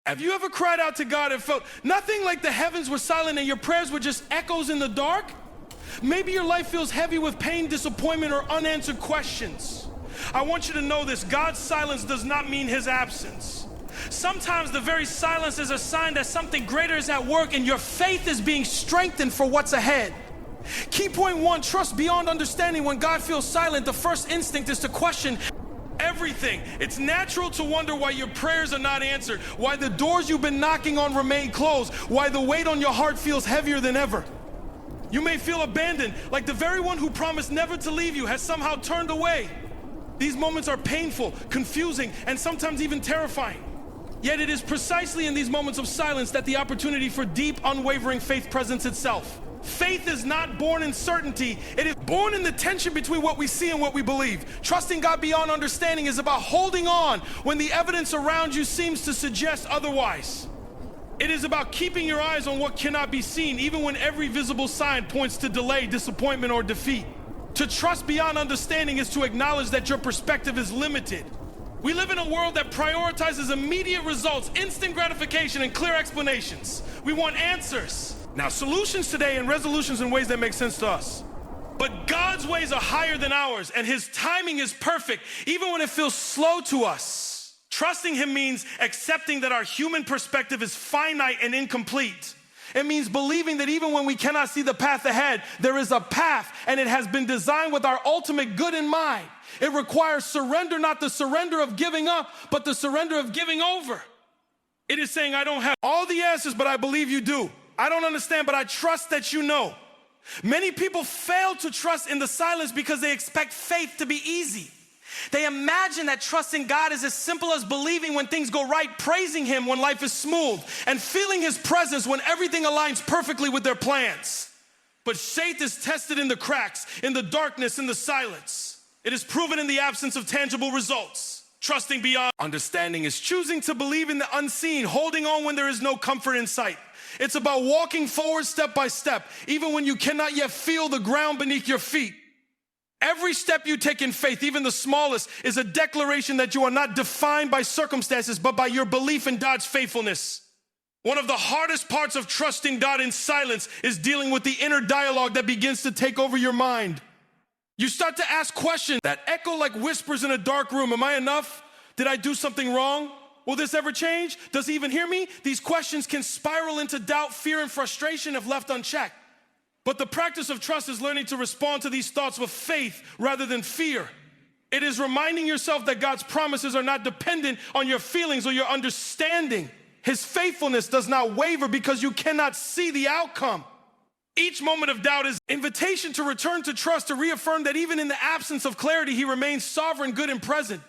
Have you ever cried out to God and felt nothing like the heavens were silent and your prayers were just echoes in the dark? Maybe your life feels heavy with pain, disappointment, or unanswered questions. I want you to know this: God's silence does not mean his absence. Sometimes the very silence is a sign that something greater is at work and your faith is being strengthened for what's ahead. Key point one: trust beyond understanding. When God feels silent, the first instinct is to question everything. It's natural to wonder why your prayers are not answered, why the doors you've been knocking on remain closed, why the weight on your heart feels heavier than ever. You may feel abandoned, like the very one who promised never to leave you has somehow turned away. These moments are painful, confusing, and sometimes even terrifying. Yet it is precisely in these moments of silence that the opportunity for deep, unwavering faith presents itself. Faith is not born in certainty, it is born in the tension between what we see and what we believe. Trusting God beyond understanding is about holding on when the evidence around you seems to suggest otherwise. It is about keeping your eyes on what cannot be seen, even when every visible sign points to delay, disappointment, or defeat. To trust beyond understanding is to acknowledge that your perspective is limited. We live in a world that prioritizes immediate results, instant gratification, and clear explanations. We want answers. Now, solutions today and resolutions in ways that make sense to us. But God's ways are higher than ours, and his timing is perfect, even when it feels slow to us. Trusting him means accepting that our human perspective is finite and incomplete. It means believing that even when we cannot see the path ahead, there is a path, and it has been designed with our ultimate good in mind. It requires surrender, not the surrender of giving up, but the surrender of giving over. It is saying, I don't have all the answers, but I believe you do. I don't understand, but I trust that you know. Many people fail to trust in the silence because they expect faith to be easy. They imagine that trusting God is as simple as believing when things go right, praising him when life is smooth, and feeling his presence when everything aligns perfectly with their plans. But faith is tested in the cracks, in the darkness, in the silence. It is proven in the absence of tangible results. Trusting beyond understanding is choosing to believe in the unseen, holding on when there is no comfort in sight. It's about walking forward step by step, even when you cannot yet feel the ground beneath your feet. Every step you take in faith, even the smallest, is a declaration that you are not defined by circumstances, but by your belief in God's faithfulness. One of the hardest parts of trusting God in silence is dealing with the inner dialogue that begins to take over your mind. You start to ask questions that echo like whispers in a dark room. Am I enough? Did I do something wrong? Will this ever change? Does he even hear me? These questions can spiral into doubt, fear, and frustration if left unchecked. But the practice of trust is learning to respond to these thoughts with faith rather than fear. It is reminding yourself that God's promises are not dependent on your feelings or your understanding. His faithfulness does not waver because you cannot see the outcome. Each moment of doubt is an invitation to return to trust, to reaffirm that even in the absence of clarity, he remains sovereign, good, and present.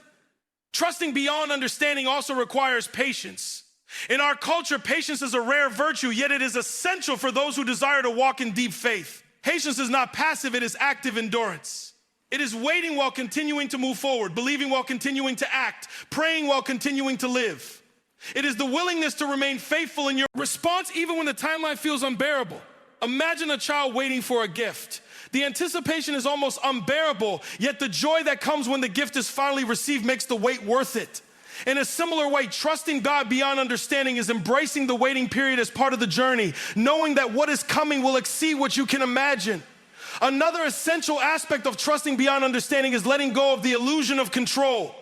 Trusting beyond understanding also requires patience. In our culture, patience is a rare virtue, yet it is essential for those who desire to walk in deep faith. Patience is not passive, it is active endurance. It is waiting while continuing to move forward, believing while continuing to act, praying while continuing to live. It is the willingness to remain faithful in your response even when the timeline feels unbearable. Imagine a child waiting for a gift. The anticipation is almost unbearable, yet the joy that comes when the gift is finally received makes the wait worth it. In a similar way, trusting God beyond understanding is embracing the waiting period as part of the journey, knowing that what is coming will exceed what you can imagine. Another essential aspect of trusting beyond understanding is letting go of the illusion of control.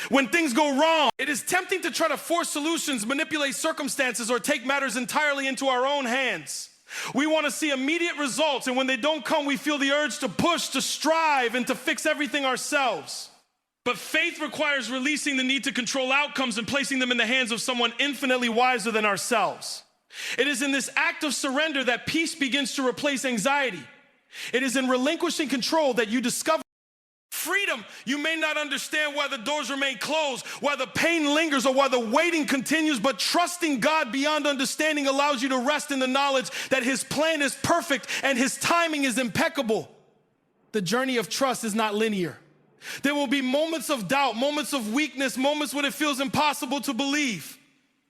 When things go wrong, it is tempting to try to force solutions, manipulate circumstances, or take matters entirely into our own hands. We want to see immediate results, and when they don't come, we feel the urge to push, to strive, and to fix everything ourselves. But faith requires releasing the need to control outcomes and placing them in the hands of someone infinitely wiser than ourselves. It is in this act of surrender that peace begins to replace anxiety. It is in relinquishing control that you discover freedom. You may not understand why the doors remain closed, why the pain lingers, or why the waiting continues, but trusting God beyond understanding allows you to rest in the knowledge that his plan is perfect and his timing is impeccable. The journey of trust is not linear. There will be moments of doubt, moments of weakness, moments when it feels impossible to believe.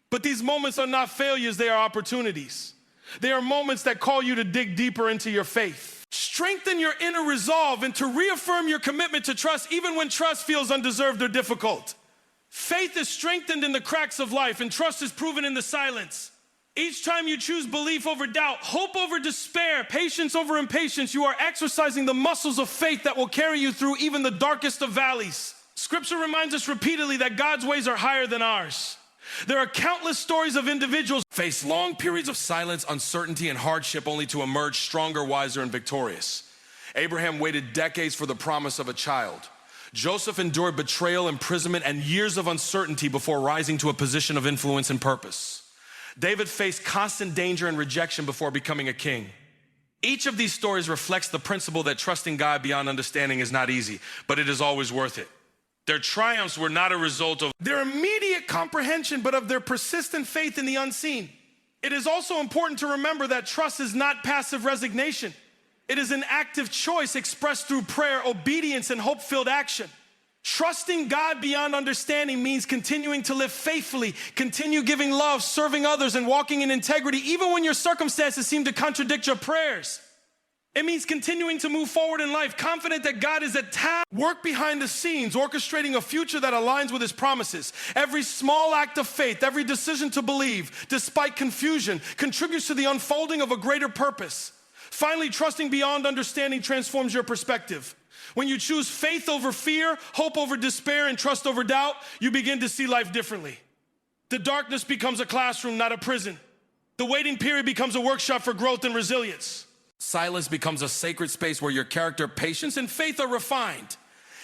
But these moments are not failures, they are opportunities. They are moments that call you to dig deeper into your faith. Strengthen your inner resolve and to reaffirm your commitment to trust even when trust feels undeserved or difficult. Faith is strengthened in the cracks of life, and trust is proven in the silence. Each time you choose belief over doubt, hope over despair, patience over impatience, you are exercising the muscles of faith that will carry you through even the darkest of valleys. Scripture reminds us repeatedly that God's ways are higher than ours. There are countless stories of individuals who face long periods of silence, uncertainty, and hardship only to emerge stronger, wiser, and victorious. Abraham waited decades for the promise of a child. Joseph endured betrayal, imprisonment, and years of uncertainty before rising to a position of influence and purpose. David faced constant danger and rejection before becoming a king. Each of these stories reflects the principle that trusting God beyond understanding is not easy, but it is always worth it. Their triumphs were not a result of their immediate comprehension, but of their persistent faith in the unseen. It is also important to remember that trust is not passive resignation. It is an active choice expressed through prayer, obedience, and hope-filled action. Trusting God beyond understanding means continuing to live faithfully, continue giving love, serving others, and walking in integrity, even when your circumstances seem to contradict your prayers. It means continuing to move forward in life, confident that God is at task, work behind the scenes, orchestrating a future that aligns with His promises. Every small act of faith, every decision to believe, despite confusion, contributes to the unfolding of a greater purpose. Finally, trusting beyond understanding transforms your perspective. When you choose faith over fear, hope over despair, and trust over doubt, you begin to see life differently. The darkness becomes a classroom, not a prison. The waiting period becomes a workshop for growth and resilience. Silence becomes a sacred space where your character, patience, and faith are refined.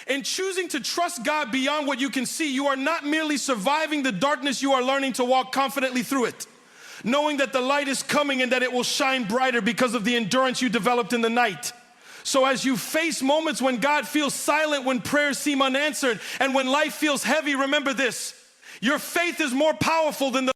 In choosing to trust God beyond what you can see, you are not merely surviving the darkness, you are learning to walk confidently through it, knowing that the light is coming and that it will shine brighter because of the endurance you developed in the night. So as you face moments when God feels silent, when prayers seem unanswered, and when life feels heavy, remember this: your faith is more powerful than the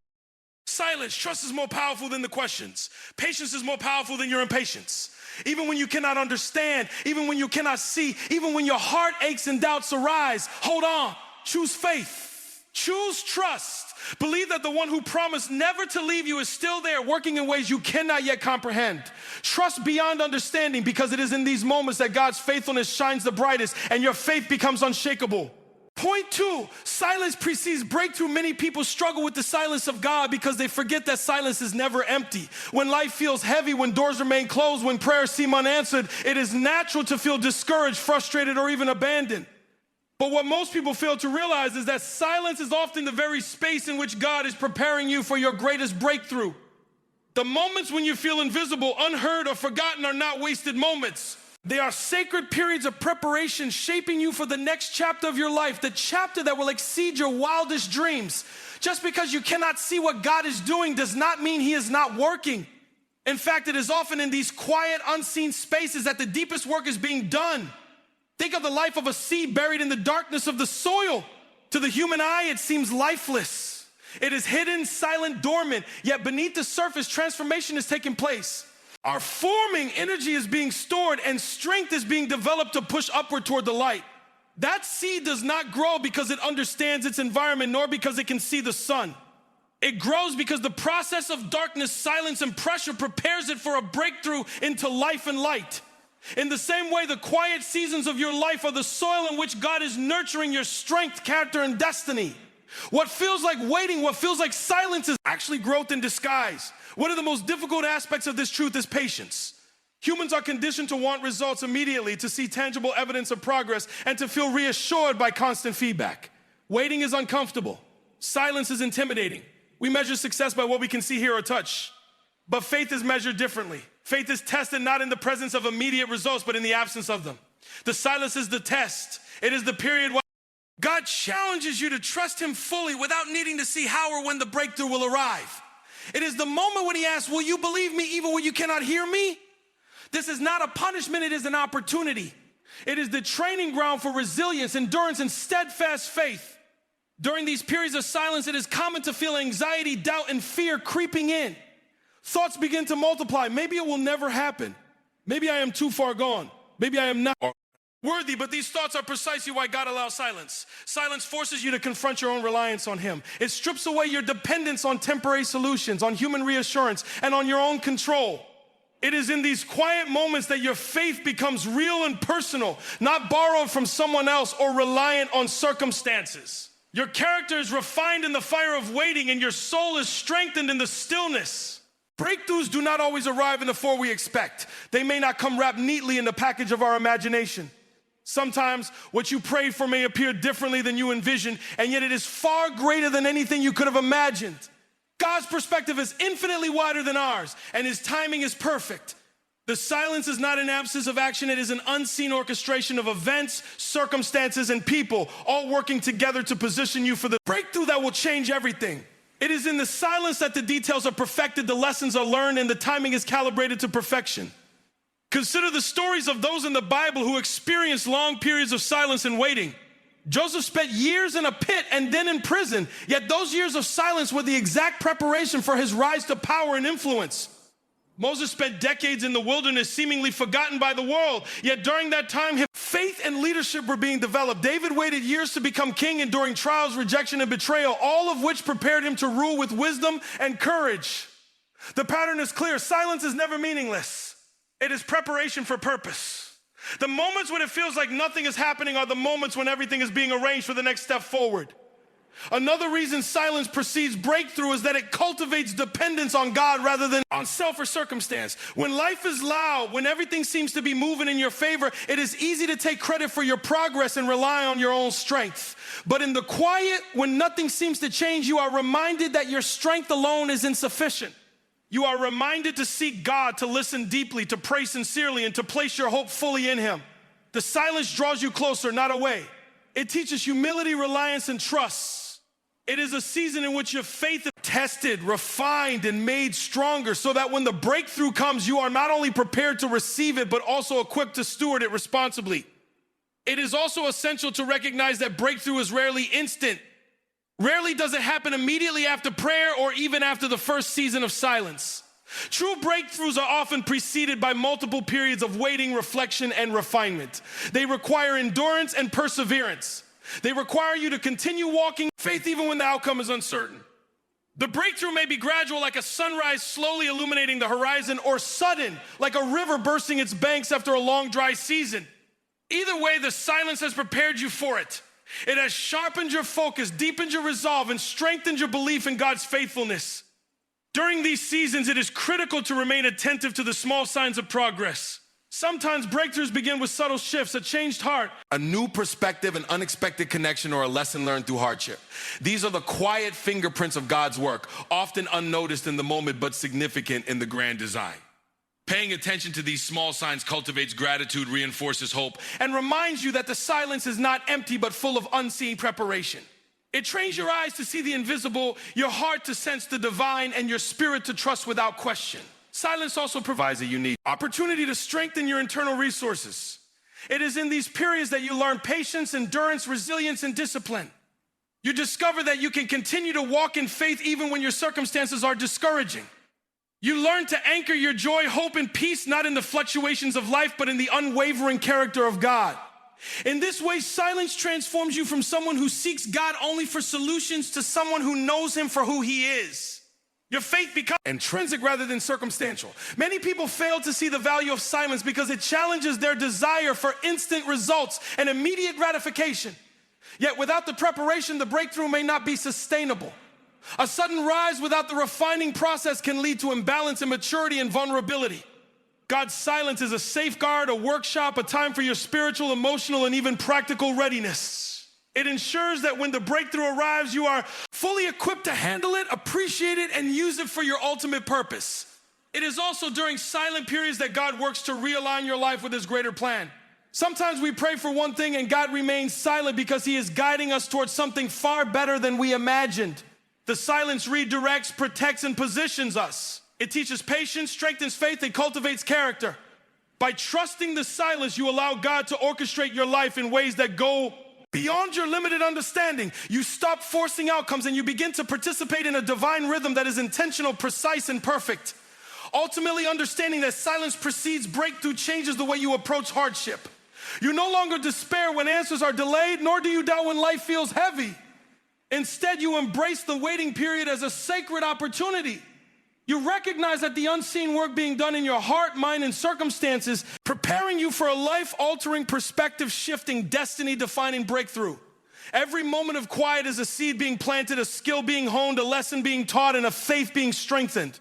silence. Trust is more powerful than the questions. Patience is more powerful than your impatience. Even when you cannot understand, even when you cannot see, even when your heart aches and doubts arise, hold on. Choose faith. Choose trust. Believe that the one who promised never to leave you is still there, working in ways you cannot yet comprehend. Trust beyond understanding, because it is in these moments that God's faithfulness shines the brightest and your faith becomes unshakable. Point 2, silence precedes breakthrough. Many people struggle with the silence of God because they forget that silence is never empty. When life feels heavy, when doors remain closed, when prayers seem unanswered, it is natural to feel discouraged, frustrated, or even abandoned. But what most people fail to realize is that silence is often the very space in which God is preparing you for your greatest breakthrough. The moments when you feel invisible, unheard, or forgotten are not wasted moments. They are sacred periods of preparation, shaping you for the next chapter of your life, the chapter that will exceed your wildest dreams. Just because you cannot see what God is doing does not mean He is not working. In fact, it is often in these quiet, unseen spaces that the deepest work is being done. Think of the life of a seed buried in the darkness of the soil. To the human eye, it seems lifeless. It is hidden, silent, dormant, yet beneath the surface, transformation is taking place. Our forming energy is being stored and strength is being developed to push upward toward the light. That seed does not grow because it understands its environment, nor because it can see the sun. It grows because the process of darkness, silence, and pressure prepares it for a breakthrough into life and light. In the same way, the quiet seasons of your life are the soil in which God is nurturing your strength, character, and destiny. What feels like waiting, what feels like silence is actually growth in disguise. One of the most difficult aspects of this truth is patience. Humans are conditioned to want results immediately, to see tangible evidence of progress, and to feel reassured by constant feedback. Waiting is uncomfortable. Silence is intimidating. We measure success by what we can see, hear, or touch. But faith is measured differently. Faith is tested not in the presence of immediate results, but in the absence of them. The silence is the test. It is the period where God challenges you to trust Him fully without needing to see how or when the breakthrough will arrive. It is the moment when He asks, will you believe me even when you cannot hear me? This is not a punishment, it is an opportunity. It is the training ground for resilience, endurance, and steadfast faith. During these periods of silence, it is common to feel anxiety, doubt, and fear creeping in. Thoughts begin to multiply. Maybe it will never happen. Maybe I am too far gone. Maybe I am not worthy, but these thoughts are precisely why God allows silence. Silence forces you to confront your own reliance on Him. It strips away your dependence on temporary solutions, on human reassurance, and on your own control. It is in these quiet moments that your faith becomes real and personal, not borrowed from someone else or reliant on circumstances. Your character is refined in the fire of waiting, and your soul is strengthened in the stillness. Breakthroughs do not always arrive in the form we expect. They may not come wrapped neatly in the package of our imagination. Sometimes what you prayed for may appear differently than you envisioned, and yet it is far greater than anything you could have imagined. God's perspective is infinitely wider than ours, and his timing is perfect. The silence is not an absence of action. It is an unseen orchestration of events, circumstances, and people, all working together to position you for the breakthrough that will change everything. It is in the silence that the details are perfected, the lessons are learned, and the timing is calibrated to perfection. Consider the stories of those in the Bible who experienced long periods of silence and waiting. Joseph spent years in a pit and then in prison, yet those years of silence were the exact preparation for his rise to power and influence. Moses spent decades in the wilderness, seemingly forgotten by the world, yet during that time, his faith and leadership were being developed. David waited years to become king, enduring trials, rejection, and betrayal, all of which prepared him to rule with wisdom and courage. The pattern is clear. Silence is never meaningless. It is preparation for purpose. The moments when it feels like nothing is happening are the moments when everything is being arranged for the next step forward. Another reason silence precedes breakthrough is that it cultivates dependence on God rather than on self or circumstance. When life is loud, when everything seems to be moving in your favor, it is easy to take credit for your progress and rely on your own strength. But in the quiet, when nothing seems to change, you are reminded that your strength alone is insufficient. You are reminded to seek God, to listen deeply, to pray sincerely, and to place your hope fully in him. The silence draws you closer, not away. It teaches humility, reliance, and trust. It is a season in which your faith is tested, refined, and made stronger so that when the breakthrough comes, you are not only prepared to receive it, but also equipped to steward it responsibly. It is also essential to recognize that breakthrough is rarely instant. Rarely does it happen immediately after prayer or even after the first season of silence. True breakthroughs are often preceded by multiple periods of waiting, reflection, and refinement. They require endurance and perseverance. They require you to continue walking faith even when the outcome is uncertain. The breakthrough may be gradual, like a sunrise slowly illuminating the horizon, or sudden, like a river bursting its banks after a long dry season. Either way, the silence has prepared you for it. It has sharpened your focus, deepened your resolve, and strengthened your belief in God's faithfulness. During these seasons, it is critical to remain attentive to the small signs of progress. Sometimes breakthroughs begin with subtle shifts, a changed heart, a new perspective, an unexpected connection, or a lesson learned through hardship. These are the quiet fingerprints of God's work, often unnoticed in the moment, but significant in the grand design. Paying attention to these small signs cultivates gratitude, reinforces hope, and reminds you that the silence is not empty, but full of unseen preparation. It trains your eyes to see the invisible, your heart to sense the divine, and your spirit to trust without question. Silence also provides a unique opportunity to strengthen your internal resources. It is in these periods that you learn patience, endurance, resilience, and discipline. You discover that you can continue to walk in faith even when your circumstances are discouraging. You learn to anchor your joy, hope, and peace not in the fluctuations of life, but in the unwavering character of God. In this way, silence transforms you from someone who seeks God only for solutions to someone who knows him for who he is. Your faith becomes intrinsic rather than circumstantial. Many people fail to see the value of silence because it challenges their desire for instant results and immediate gratification. Yet without the preparation, the breakthrough may not be sustainable. A sudden rise without the refining process can lead to imbalance, immaturity, and vulnerability. God's silence is a safeguard, a workshop, a time for your spiritual, emotional, and even practical readiness. It ensures that when the breakthrough arrives, you are fully equipped to handle it, appreciate it, and use it for your ultimate purpose. It is also during silent periods that God works to realign your life with his greater plan. Sometimes we pray for one thing and God remains silent because he is guiding us towards something far better than we imagined. The silence redirects, protects, and positions us. It teaches patience, strengthens faith, and cultivates character. By trusting the silence, you allow God to orchestrate your life in ways that go beyond your limited understanding. You stop forcing outcomes and you begin to participate in a divine rhythm that is intentional, precise, and perfect. Ultimately, understanding that silence precedes breakthrough changes the way you approach hardship. You no longer despair when answers are delayed, nor do you doubt when life feels heavy. Instead, you embrace the waiting period as a sacred opportunity. You recognize that the unseen work being done in your heart, mind, and circumstances, preparing you for a life-altering, perspective-shifting, destiny-defining breakthrough. Every moment of quiet is a seed being planted, a skill being honed, a lesson being taught, and a faith being strengthened.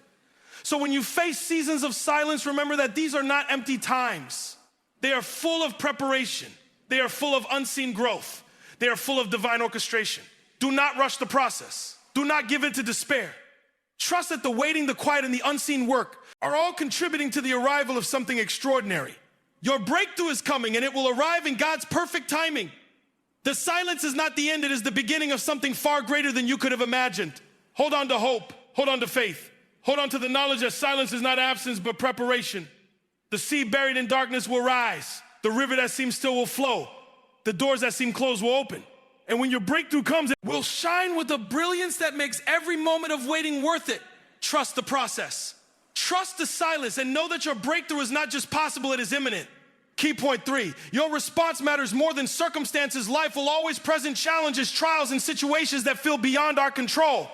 So when you face seasons of silence, remember that these are not empty times. They are full of preparation. They are full of unseen growth. They are full of divine orchestration. Do not rush the process. Do not give in to despair. Trust that the waiting, the quiet, and the unseen work are all contributing to the arrival of something extraordinary. Your breakthrough is coming, and it will arrive in God's perfect timing. The silence is not the end. It is the beginning of something far greater than you could have imagined. Hold on to hope. Hold on to faith. Hold on to the knowledge that silence is not absence, but preparation. The sea buried in darkness will rise. The river that seems still will flow. The doors that seem closed will open. And when your breakthrough comes, it will shine with a brilliance that makes every moment of waiting worth it. Trust the process. Trust the silence and know that your breakthrough is not just possible, it is imminent. Key point 3, your response matters more than circumstances. Life will always present challenges, trials, and situations that feel beyond our control.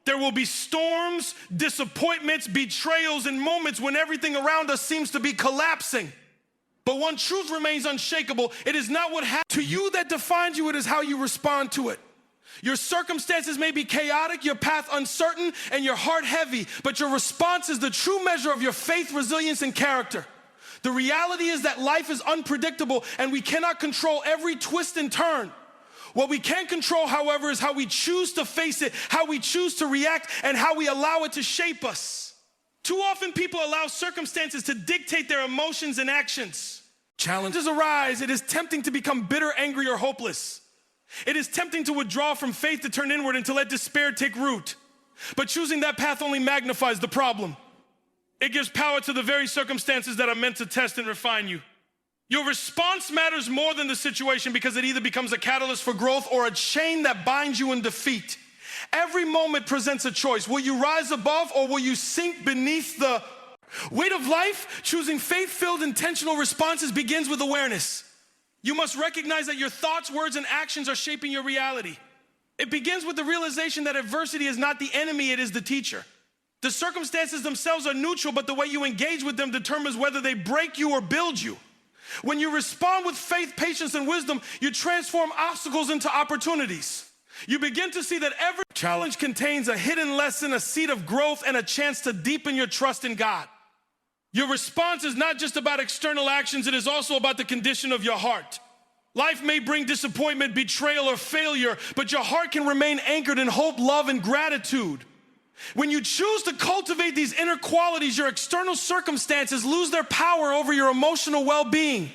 There will be storms, disappointments, betrayals, and moments when everything around us seems to be collapsing. But one truth remains unshakable. It is not what happens to you that defines you, it is how you respond to it. Your circumstances may be chaotic, your path uncertain, and your heart heavy, but your response is the true measure of your faith, resilience, and character. The reality is that life is unpredictable and we cannot control every twist and turn. What we can control, however, is how we choose to face it, how we choose to react, and how we allow it to shape us. Too often people allow circumstances to dictate their emotions and actions. Challenges arise. It is tempting to become bitter, angry, or hopeless. It is tempting to withdraw from faith, to turn inward, and to let despair take root. But choosing that path only magnifies the problem. It gives power to the very circumstances that are meant to test and refine you. Your response matters more than the situation because it either becomes a catalyst for growth or a chain that binds you in defeat. Every moment presents a choice. Will you rise above or will you sink beneath the weight of life? Choosing faith-filled, intentional responses begins with awareness. You must recognize that your thoughts, words, and actions are shaping your reality. It begins with the realization that adversity is not the enemy, it is the teacher. The circumstances themselves are neutral, but the way you engage with them determines whether they break you or build you. When you respond with faith, patience, and wisdom, you transform obstacles into opportunities. You begin to see that every challenge contains a hidden lesson, a seed of growth, and a chance to deepen your trust in God. Your response is not just about external actions, it is also about the condition of your heart. Life may bring disappointment, betrayal, or failure, but your heart can remain anchored in hope, love, and gratitude. When you choose to cultivate these inner qualities, your external circumstances lose their power over your emotional well-being.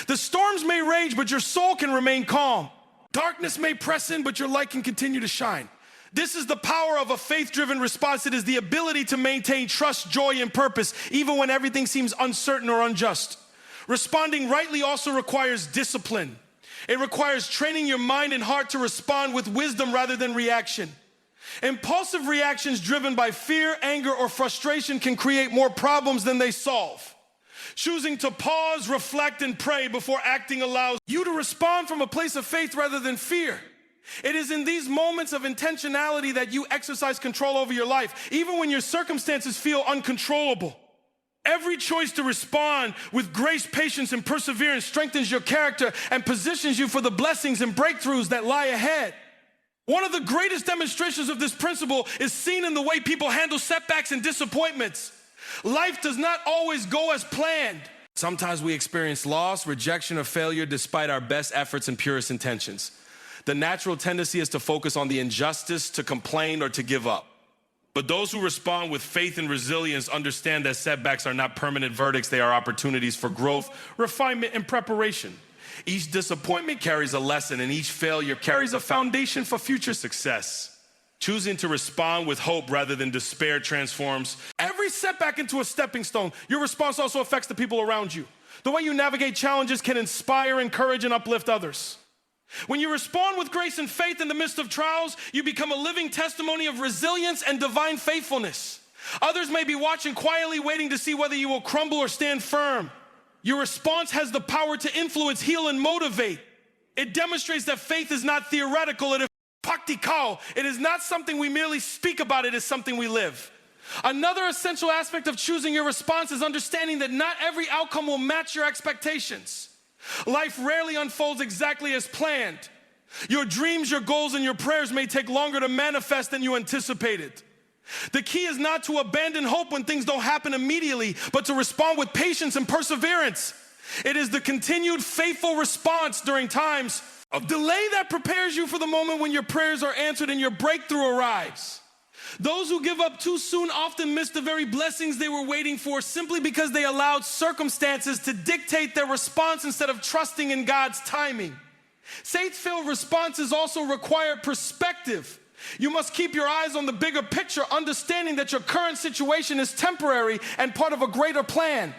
The storms may rage, but your soul can remain calm. Darkness may press in, but your light can continue to shine. This is the power of a faith-driven response. It is the ability to maintain trust, joy, and purpose, even when everything seems uncertain or unjust. Responding rightly also requires discipline. It requires training your mind and heart to respond with wisdom rather than reaction. Impulsive reactions driven by fear, anger, or frustration can create more problems than they solve. Choosing to pause, reflect, and pray before acting allows you to respond from a place of faith rather than fear. It is in these moments of intentionality that you exercise control over your life, even when your circumstances feel uncontrollable. Every choice to respond with grace, patience, and perseverance strengthens your character and positions you for the blessings and breakthroughs that lie ahead. One of the greatest demonstrations of this principle is seen in the way people handle setbacks and disappointments. Life does not always go as planned. Sometimes we experience loss, rejection, or failure despite our best efforts and purest intentions. The natural tendency is to focus on the injustice, to complain, or to give up. But those who respond with faith and resilience understand that setbacks are not permanent verdicts, they are opportunities for growth, refinement, and preparation. Each disappointment carries a lesson, and each failure carries a foundation for future success. Choosing to respond with hope rather than despair transforms every setback into a stepping stone. Your response also affects the people around you. The way you navigate challenges can inspire, encourage, and uplift others. When you respond with grace and faith in the midst of trials, you become a living testimony of resilience and divine faithfulness. Others may be watching quietly, waiting to see whether you will crumble or stand firm. Your response has the power to influence, heal, and motivate. It demonstrates that faith is not theoretical, it is practical. It is not something we merely speak about, it is something we live. Another essential aspect of choosing your response is understanding that not every outcome will match your expectations. Life rarely unfolds exactly as planned. Your dreams, your goals, and your prayers may take longer to manifest than you anticipated. The key is not to abandon hope when things don't happen immediately, but to respond with patience and perseverance. It is the continued faithful response during times of delay that prepares you for the moment when your prayers are answered and your breakthrough arrives. Those who give up too soon often miss the very blessings they were waiting for simply because they allowed circumstances to dictate their response instead of trusting in God's timing. Faith-filled responses also require perspective. You must keep your eyes on the bigger picture, understanding that your current situation is temporary and part of a greater plan.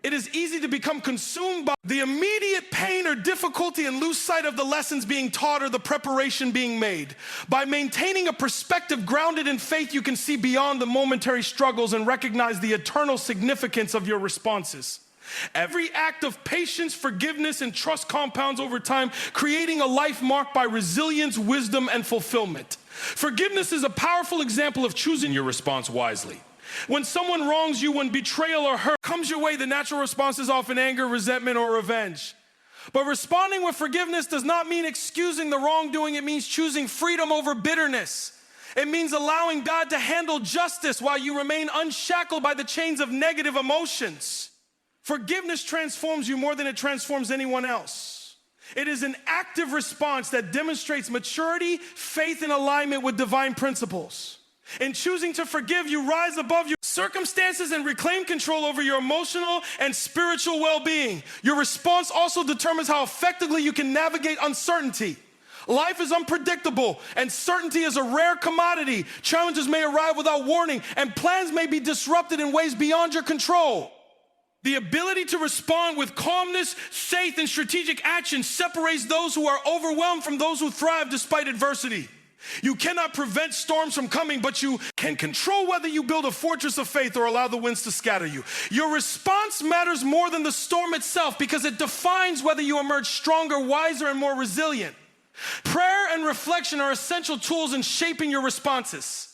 It is easy to become consumed by the immediate pain or difficulty and lose sight of the lessons being taught or the preparation being made. By maintaining a perspective grounded in faith, you can see beyond the momentary struggles and recognize the eternal significance of your responses. Every act of patience, forgiveness, and trust compounds over time, creating a life marked by resilience, wisdom, and fulfillment. Forgiveness is a powerful example of choosing your response wisely. When someone wrongs you, when betrayal or hurt comes your way, the natural response is often anger, resentment, or revenge. But responding with forgiveness does not mean excusing the wrongdoing. It means choosing freedom over bitterness. It means allowing God to handle justice while you remain unshackled by the chains of negative emotions. Forgiveness transforms you more than it transforms anyone else. It is an active response that demonstrates maturity, faith, and alignment with divine principles. In choosing to forgive, you rise above your circumstances and reclaim control over your emotional and spiritual well-being. Your response also determines how effectively you can navigate uncertainty. Life is unpredictable, and certainty is a rare commodity. Challenges may arrive without warning, and plans may be disrupted in ways beyond your control. The ability to respond with calmness, faith, and strategic action separates those who are overwhelmed from those who thrive despite adversity. You cannot prevent storms from coming, but you can control whether you build a fortress of faith or allow the winds to scatter you. Your response matters more than the storm itself because it defines whether you emerge stronger, wiser, and more resilient. Prayer and reflection are essential tools in shaping your responses.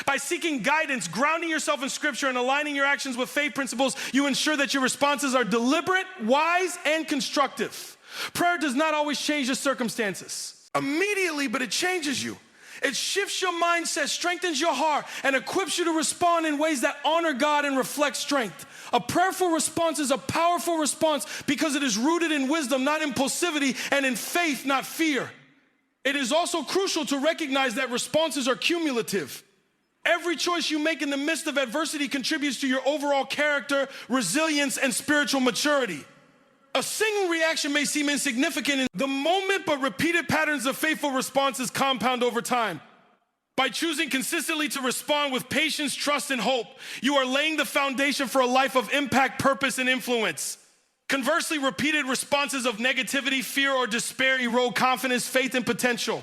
By seeking guidance, grounding yourself in Scripture, and aligning your actions with faith principles, you ensure that your responses are deliberate, wise, and constructive. Prayer does not always change the circumstances immediately, but it changes you. It shifts your mindset, strengthens your heart, and equips you to respond in ways that honor God and reflect strength. A prayerful response is a powerful response because it is rooted in wisdom, not impulsivity, and in faith, not fear. It is also crucial to recognize that responses are cumulative. Every choice you make in the midst of adversity contributes to your overall character, resilience, and spiritual maturity. A single reaction may seem insignificant in the moment, but repeated patterns of faithful responses compound over time. By choosing consistently to respond with patience, trust, and hope, you are laying the foundation for a life of impact, purpose, and influence. Conversely, repeated responses of negativity, fear, or despair erode confidence, faith, and potential.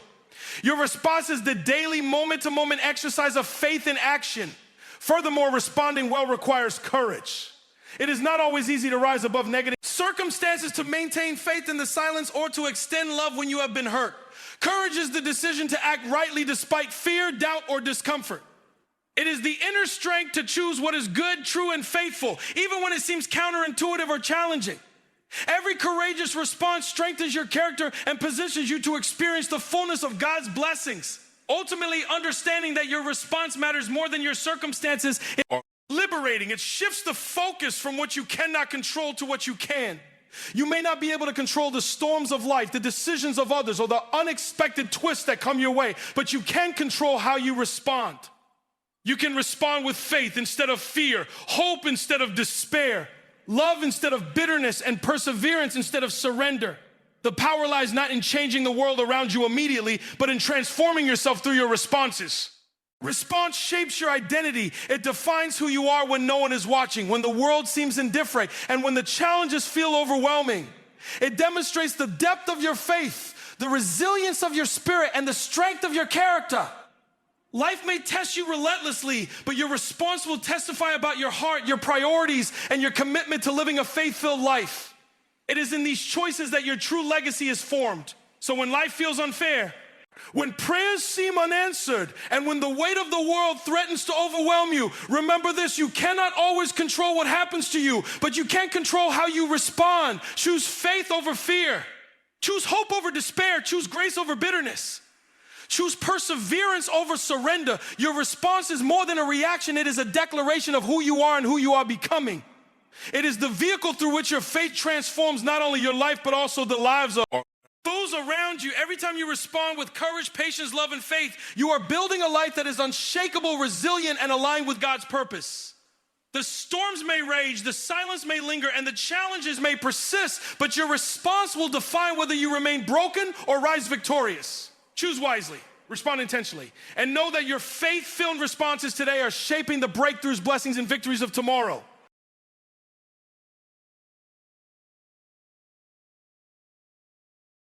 Your response is the daily, moment-to-moment exercise of faith in action. Furthermore, responding well requires courage. It is not always easy to rise above negative circumstances, to maintain faith in the silence, or to extend love when you have been hurt. Courage is the decision to act rightly despite fear, doubt, or discomfort. It is the inner strength to choose what is good, true, and faithful, even when it seems counterintuitive or challenging. Every courageous response strengthens your character and positions you to experience the fullness of God's blessings. Ultimately, understanding that your response matters more than your circumstances is liberating. It shifts the focus from what you cannot control to what you can. You may not be able to control the storms of life, the decisions of others, or the unexpected twists that come your way, but you can control how you respond. You can respond with faith instead of fear, hope instead of despair, love instead of bitterness, and perseverance instead of surrender. The power lies not in changing the world around you immediately, but in transforming yourself through your responses. Response shapes your identity. It defines who you are when no one is watching, when the world seems indifferent, and when the challenges feel overwhelming. It demonstrates the depth of your faith, the resilience of your spirit, and the strength of your character. Life may test you relentlessly, but your response will testify about your heart, your priorities, and your commitment to living a faith-filled life. It is in these choices that your true legacy is formed. So when life feels unfair, when prayers seem unanswered, and when the weight of the world threatens to overwhelm you, remember this: you cannot always control what happens to you, but you can control how you respond. Choose faith over fear. Choose hope over despair. Choose grace over bitterness. Choose perseverance over surrender. Your response is more than a reaction. It is a declaration of who you are and who you are becoming. It is the vehicle through which your faith transforms not only your life, but also the lives of those around you. Every time you respond with courage, patience, love, and faith, you are building a life that is unshakable, resilient, and aligned with God's purpose. The storms may rage, the silence may linger, and the challenges may persist, but your response will define whether you remain broken or rise victorious. Choose wisely, respond intentionally, and know that your faith-filled responses today are shaping the breakthroughs, blessings, and victories of tomorrow.